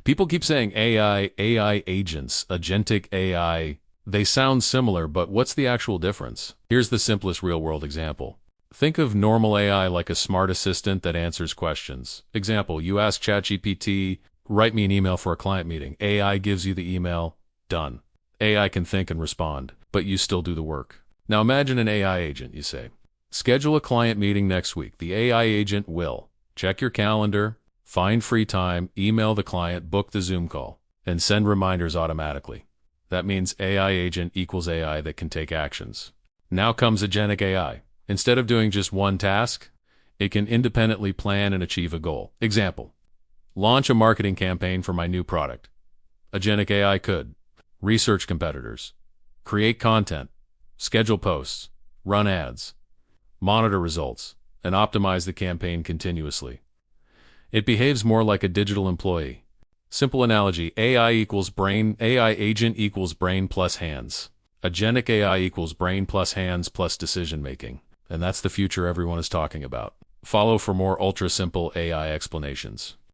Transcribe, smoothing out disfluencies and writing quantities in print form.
People keep saying AI agents, agentic AI. They sound similar, but what's the actual difference? Here's the simplest real-world example. Think of normal AI like a smart assistant that answers questions. Example, you ask ChatGPT, write me an email for a client meeting. AI gives you the email, done. AI can think and respond, but you still do the work. Now imagine an AI agent, you say. Schedule a client meeting next week. The AI agent will check your calendar, find free time, email the client, book the Zoom call, and send reminders automatically. That means AI agent equals AI that can take actions. Now comes Agentic AI. Instead of doing just one task, it can independently plan and achieve a goal. Example, launch a marketing campaign for my new product. Agentic AI could research competitors, create content, schedule posts, run ads, monitor results, and optimize the campaign continuously. It behaves more like a digital employee. Simple analogy, AI agent equals brain plus hands. Agentic AI equals brain plus hands plus decision making. And that's the future everyone is talking about. Follow for more ultra-simple AI explanations.